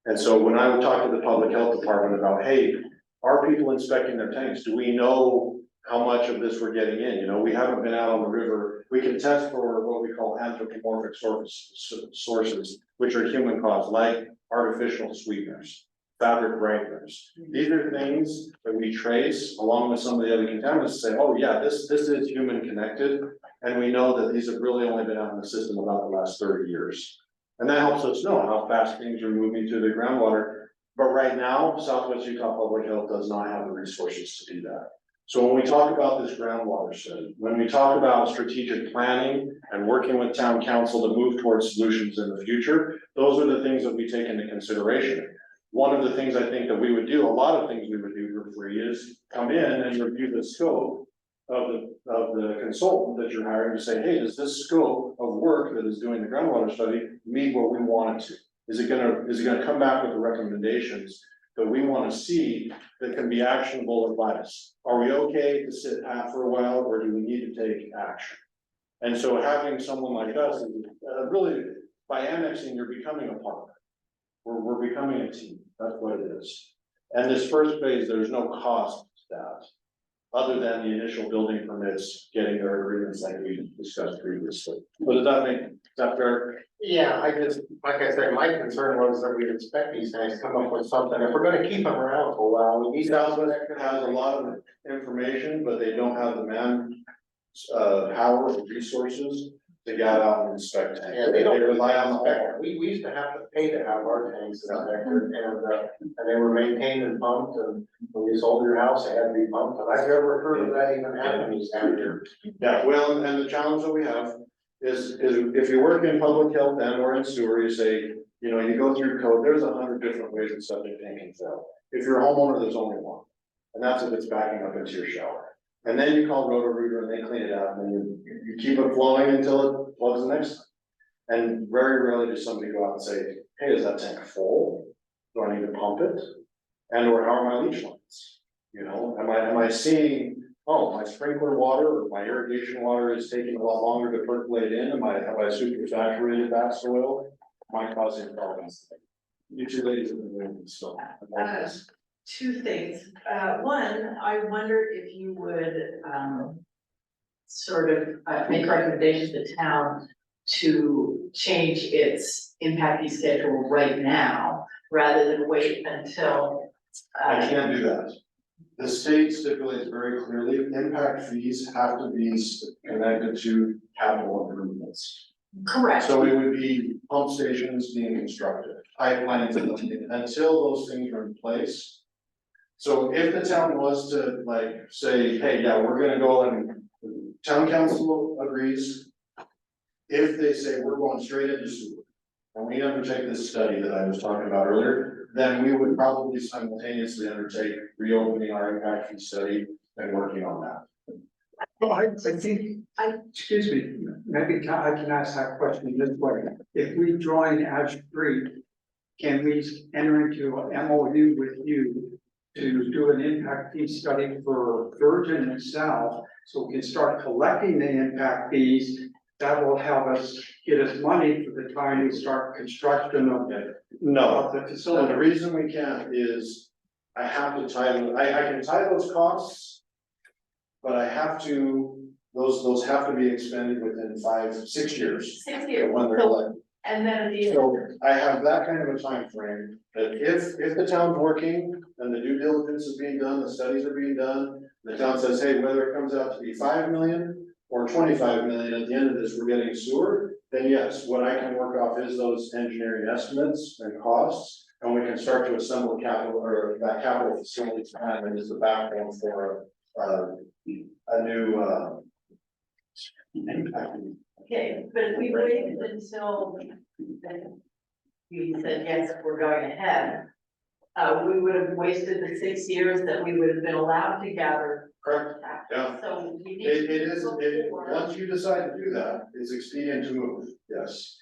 And so when I would talk to the public health department about, hey, are people inspecting their tanks? Do we know how much of this we're getting in? We haven't been out on the river. We can test for what we call anthropomorphic sources, which are human caused, like artificial sweeteners, fabric brighteners. These are things that we trace along with some of the other contaminants to say, oh yeah, this is human connected. And we know that these have really only been out in the system about the last 30 years. And that helps us know how fast things are moving through the groundwater. But right now, Southwest Utah Public Health does not have the resources to do that. So when we talk about this groundwater study, when we talk about strategic planning and working with town council to move towards solutions in the future, those are the things that we take into consideration. One of the things I think that we would do, a lot of things we would do for free is come in and review the scope of the consultant that you're hiring to say, hey, does this scope of work that is doing the groundwater study meet what we want it to? Is it gonna come back with the recommendations that we want to see that can be actionable advice? Are we okay to sit pat for a while, or do we need to take action? And so having someone like us, really, by annexing, you're becoming a partner. We're becoming a team, that's what it is. And this first phase, there's no cost to that, other than the initial building permits, getting their agreements like we discussed previously. But is that fair? Yeah, like I said, my concern was that we'd expect these guys to come up with something, if we're gonna keep them around for a while, we need. Southwest has a lot of information, but they don't have the power or resources to get out and inspect tanks. Yeah, they don't rely on the inspector. We used to have to pay to have our tanks inspected, and they were maintained and pumped, and when you sold your house, they had to be pumped, and I've never heard of that even happening down here. Yeah, well, and the challenge that we have is if you work in public health and or in sewer, you say, you go through code, there's 100 different ways that septic tank can fail. If you're a homeowner, there's only one, and that's if it's backing up into your shower. And then you call Roto-Rooter and they clean it out, and then you keep it flowing until it plugs the next time. And very rarely does somebody go out and say, hey, is that tank full? Do I need to pump it? And or how are my leach lines? You know, am I seeing, oh, my sprinkler water or my irrigation water is taking a lot longer to percolate in? Have I super saturated that soil? Am I causing problems? You two ladies have been doing this stuff. Two things. One, I wonder if you would, sort of, make recommendations to town to change its impact fee schedule right now, rather than wait until. I can't do that. The state stipulates very clearly, impact fees have to be connected to capital improvements. Correct. So it would be pump stations being constructed, pipelines, until those things are in place. So if the town was to like say, hey, yeah, we're gonna go and town council agrees. If they say we're going straight into sewer, and we undertake this study that I was talking about earlier, then we would probably simultaneously undertake reopening our impact fee study and working on that. Well, I think, excuse me, maybe I can ask that question this way. If we join Ash Creek, can we enter into an MOU with you to do an impact fee study for Virgin itself? So we can start collecting the impact fees. That will help us get us money for the time we start construction of the No, facility. so the reason we can't is I have to tie, I can tie those costs. But I have to, those have to be expended within 5-6 years. 6 years. When they're So- elected. And then at the end. So I have that kind of a time frame that if the town's working and the due diligence is being done, the studies are being done. The town says, hey, whether it comes out to be 5 million or 25 million, at the end of this, we're getting sewer. Then yes, what I can work off is those engineering estimates and costs. And we can start to assemble capital or that capital facility plan that is the backbone for a new impact. Okay, but if we waited until then you said, yes, we're going ahead, we would have wasted the 6 years that we would have been allowed to gather. Correct. Yeah. So we need. It is, before- once you decide to do that, it's expedient to move, yes.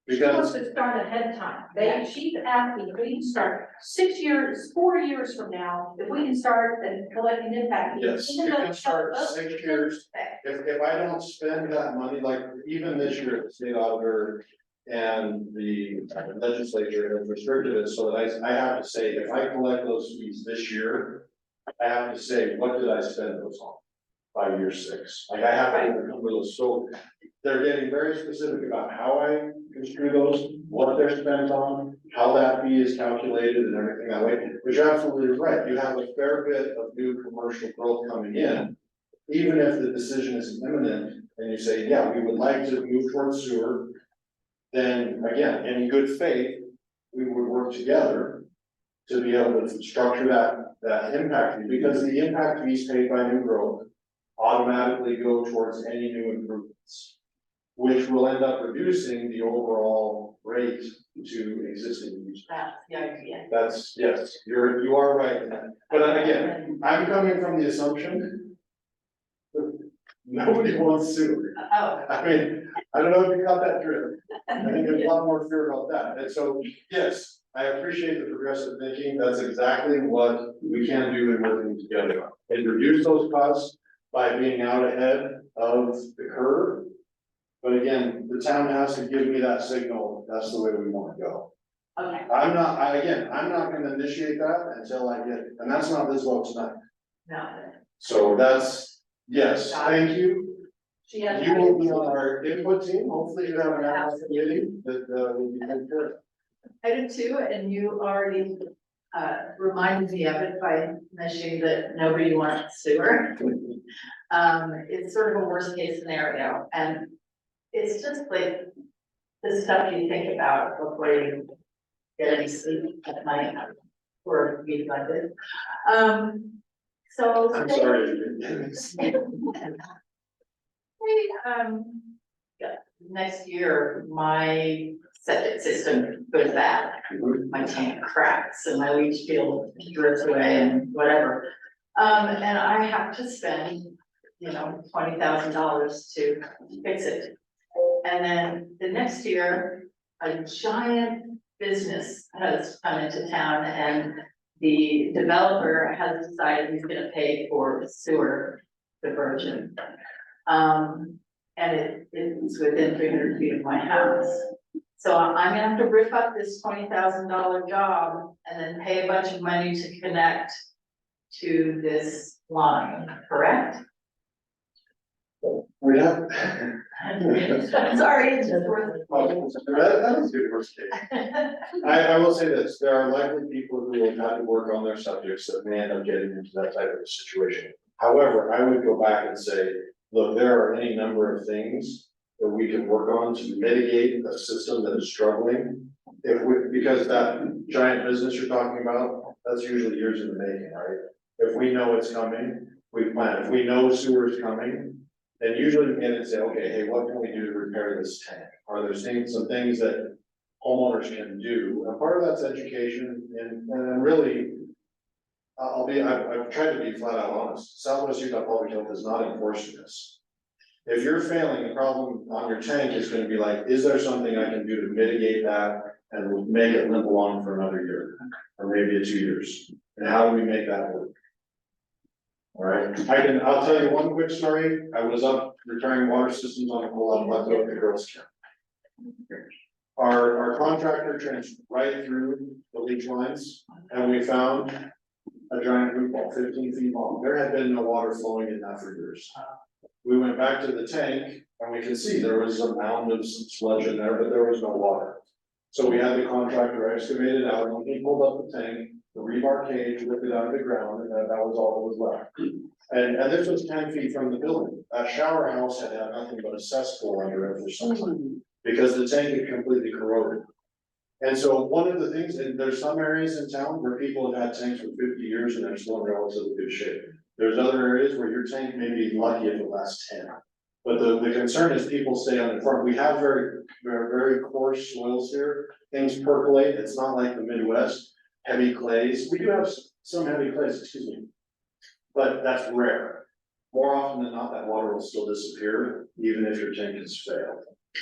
She wants Because, to start ahead of time. She's asking if we can start 6 years, 4 years from now, if we can start and collecting impact. fees, yes, even you though can it's start not- 6 years. If I don't spend that money, like even this year, the state auditor and the legislature have restricted it so that I have to say, if I collect those fees this year, I have to say, what did I spend those on by year 6? Like I have to remember those, so they're getting very specific about how I construe those, what they're spent on, how that fee is calculated and everything that way. But you're absolutely right, you have a fair bit of new commercial growth coming in. Even if the decision is imminent and you say, yeah, we would like to move towards sewer. Then again, in good faith, we would work together to be able to structure that impact fee, because the impact fees paid by new growth automatically go towards any new improvements, which will end up reducing the overall rate to existing users. That's the idea. That's, yes, you are right in that. But again, I'm coming from the assumption that nobody wants sewer. Oh. I mean, I don't know if you got that drill. I think there's a lot more fear about that. And so, yes, I appreciate the progressive thinking. That's exactly what we can do in working together. And reduce those costs by being out ahead of the curve. But again, the town has to give me that signal. That's the way we want to go. Okay. I'm not gonna initiate that until I get, and that's not this vote tonight. No. So that's, yes, thank you. She has. You will be on our input team. Hopefully you have an ad meeting that will be good. Item 2, and you already reminded me of it by mentioning that nobody wants sewer. It's sort of a worst case scenario, and it's just like the stuff you think about before you get any sleep at night or a meeting like this. So. I'm say- sorry. Yeah, next year, my septic system goes bad, my tank cracks and my leach field drifts away and whatever. And I have to spend, $20,000 to fix it. and then the next year, a giant business has come into town and the developer has decided he's gonna pay for sewer diversion. And it's within 300 feet of my house. So I'm gonna have to rip up this $20,000 job and then pay a bunch of money to connect to this line, correct? We have. Sorry, it's just worth it. That is good worst case. I will say this, there are likely people who have had to work on their subjects that may end up getting into that type of a situation. However, I would go back and say, look, there are any number of things that we can work on to mitigate a system that is struggling. Because that giant business you're talking about, that's usually years in the making, right? If we know it's coming, we plan. If we know sewer is coming, then usually we get and say, okay, hey, what can we do to repair this tank? Are there some things that homeowners can do? And part of that's education and really, I've tried to be flat out honest. Southwest Utah Public Health is not enforcing this. If you're failing, the problem on your tank is gonna be like, is there something I can do to mitigate that and make it limp along for another year? Or maybe 2 years? And how do we make that work? All right, I'll tell you one quick story. I was up repairing water systems on a pull-up plateau at the Girls Camp. Our contractor trenched right through the leach lines and we found a giant root ball 15 feet long. There had been no water flowing in that for years. We went back to the tank and we could see there was a mound of some sludge in there, but there was no water. So we had the contractor excavate it out, and he pulled up the tank, the rebar cage, ripped it out of the ground, and that was all that was left. And this was 10 feet from the building. That shower house had nothing but a cesspool under it for some time, because the tank had completely corroded. And so one of the things, and there's some areas in town where people have had tanks for 50 years and they're still in relatively good shape. There's other areas where your tank may be lucky if it lasts 10. But the concern is people stay on the front. We have very coarse soils here. Things percolate. It's not like the Midwest, heavy clays. We do have some heavy clays, excuse me. But that's rare. More often than not, that water will still disappear, even if your tank has failed.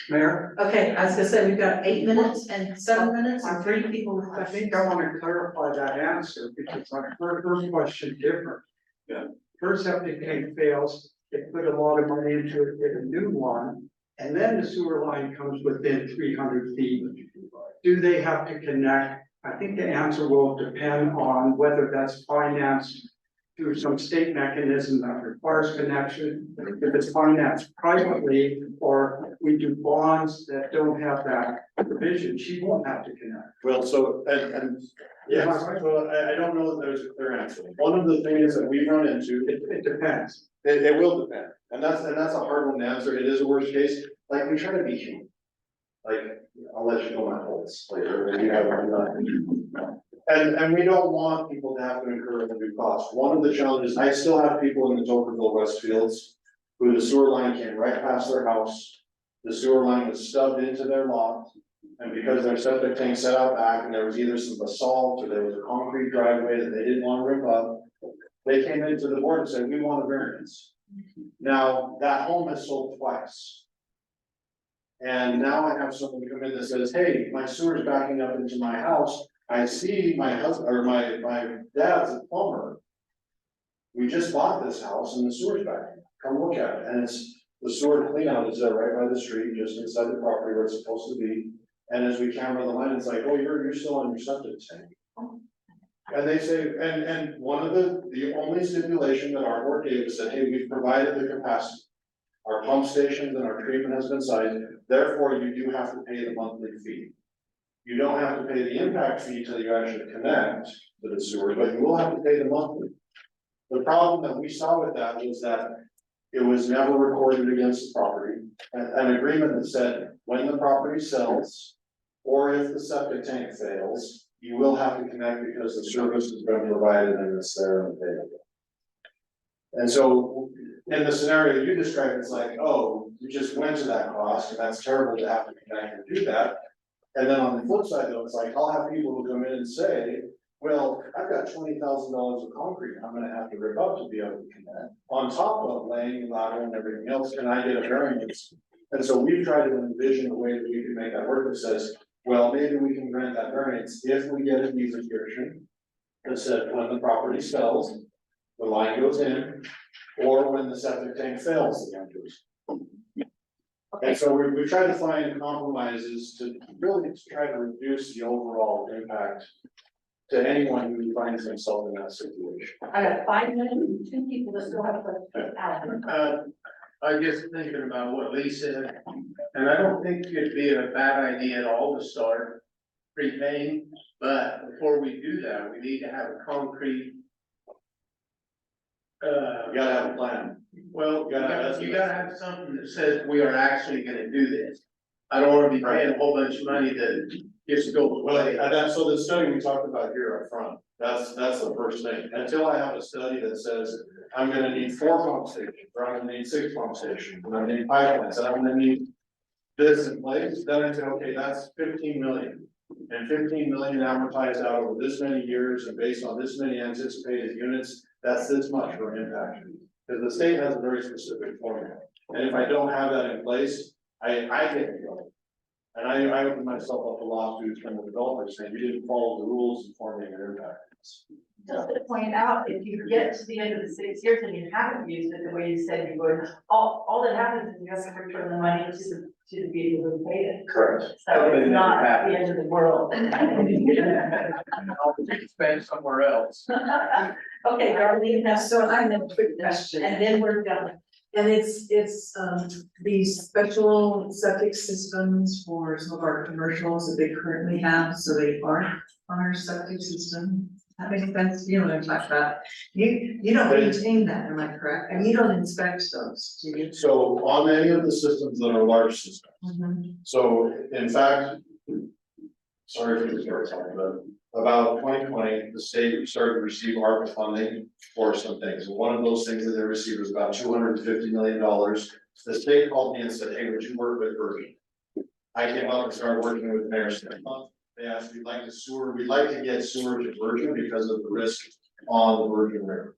Mayor? Okay, I was gonna say, we've got 8 minutes and 7 minutes and 3 people with I questions. think I want to clarify that answer because I heard her question different. Yeah. Her septic tank fails, they put a lot of money into it, get a new one, and then the sewer line comes within 300 feet. Do they have to connect? I think the answer will depend on whether that's financed through some state mechanism that requires connection. If it's financed privately, or we do bonds that don't have that provision, she won't have to connect. Well, so, and yes, so I don't know that there's a clear answer. One of the things that we run into, It depends. it will depend, and that's a hard one to answer. It is a worst case, like we try to be human. Like, I'll let you know my faults later, if you have and we don't want people to have to incur the new cost. One of the challenges, I still have people in the Tokerville West Fields who the sewer line came right past their house. The sewer line was stubbed into their lot, and because their septic tank set out back and there was either some basalt or there was a concrete driveway that they didn't want to rip up, they came into the board and said, we want a variance. Now, that home has sold twice. And now I have someone come in that says, hey, my sewer's backing up into my house. I see my husband, or my dad's a plumber. We just bought this house and the sewer's backing up. Come look at it. And it's, the sewer cleanout is there right by the street, just inside the property where it's supposed to be. And as we camera the line, it's like, oh, you're still on your septic tank. And they say, and one of the only stipulation that our board gave is that, hey, we've provided the capacity. Our pump stations and our treatment has been sized, therefore you do have to pay the monthly fee. You don't have to pay the impact fee till you actually connect to the sewer, but you will have to pay the monthly. The problem that we saw with that was that it was never recorded against the property. An agreement that said, when the property sells, or if the septic tank fails, you will have to connect because the service has been provided and it's there and available. And so, in the scenario you described, it's like, oh, you just went to that cost, and that's terrible to have to connect and do that. And then on the flip side, though, it's like, I'll have people who come in and say, well, I've got $20,000 of concrete I'm gonna have to rip up to be able to connect. On top of laying lateral and everything else, can I get a variance And so we try to envision a way that we can make that work that says, well, maybe we can grant that variance if we get a deed restriction. That said, when the property sells, the line goes in, or when the septic tank fails, the line goes. And so we tried to find compromises to really try to reduce the overall impact to anyone who finds themselves in that situation. I got 5 minutes, 2 people that still have questions. Alan. I guess thinking about what Lee said, and I don't think it'd be a bad idea at all to start prepaying, but before we do that, we need to have a concrete. You gotta have a plan. Well, You gotta have you gotta have something that says we are actually gonna do this. I don't wanna be paying a whole bunch of money that just goes Well, away. that's, so the study we talked about here up front, that's the first thing. Until I have a study that says, I'm gonna need 4 pump stations, or I'm gonna need 6 pump stations, and I'm gonna need pipelines, and I'm gonna need this in place, then I say, okay, that's 15 million. And 15 million amortized out over this many years and based on this many anticipated units, that's this much for an impact. Because the state has a very specific formula. And if I don't have that in place, I get in trouble. And I open myself up to lawsuits from the developers saying you didn't follow the rules in forming an impact. Just to point out, if you get to the end of the 6 years and you haven't used it the way you said you would, all that happens is you have to return the money to the people who paid it. Correct. So it's not the end of the world. I'll spend somewhere else. Okay, Darlene, now, So I have a quick question. and then we're done. And it's these special septic systems for some of our commercials that they currently have, so they aren't on our septic system. That makes sense, you know what I'm talking about. You don't maintain that, am I correct? And you don't inspect those, do you? So on any of the systems that are large systems, Mhm. so in fact, sorry for the story time, but about 2020, the state started to receive ARPA funding for some things. And one of those things that they received was about $250 million. The state called me and said, hey, would you work with Virgin? I came up and started working with Mayor Smith. They asked, we'd like to get sewer to Virgin because of the risk on the Virgin River.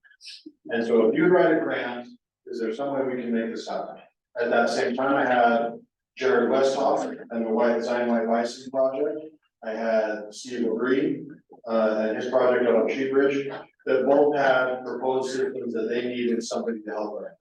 And so if you write a grant, is there some way we can make this happen? At that same time, I had Jared Westhoff and the White Zion White Bison project. I had Steve O'Brien, and his project out on Sheep Ridge, that both had proposed systems that they needed somebody to help them.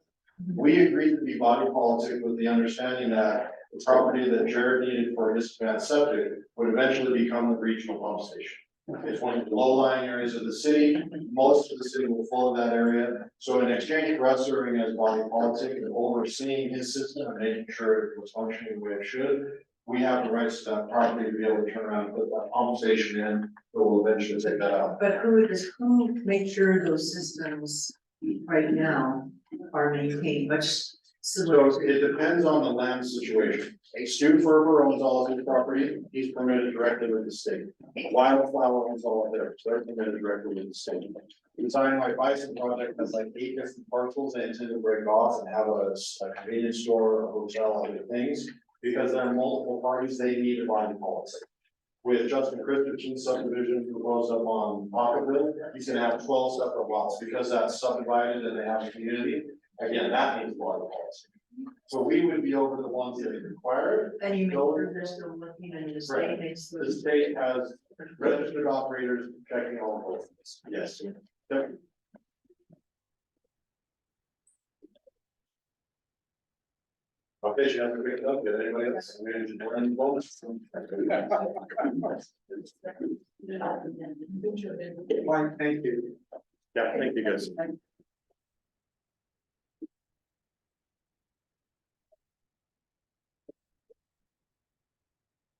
We agreed to be body politic with the understanding that the property that Jared needed for his advanced septic would eventually become the regional pump station. It's one of the low-lying areas of the city. Most of the city will flow in that area. So in exchange for us serving as body politic and overseeing his system and making sure it was functioning the way it should, we have the rights to that property to be able to turn around and put that pump station in, but we'll eventually take that out. But who makes sure those systems right now are maintained, much So similar? it depends on the land situation. Stu Ferber owns all of his property, he's permitted directly with the state. Wildflower owns all of theirs, they're permitted directly with the state. The Zion White Bison project has like 8 different parcels they intend to break off and have a convenience store, a hotel, other things. Because there are multiple parties, they need a body policy. With Justin Christensen's subdivision proposed up on Pocketville, he's gonna have 12 separate lots because that's subdivided and they have a community. Again, that needs body policy. So we would be over the ones that are required. And you make sure they're still looking and the state makes The those. state has registered operators checking all of those. Yes. Yep. Okay, you have to pick it up. Did anybody else? Any bonus? Fine, thank you. Yeah, thank you guys.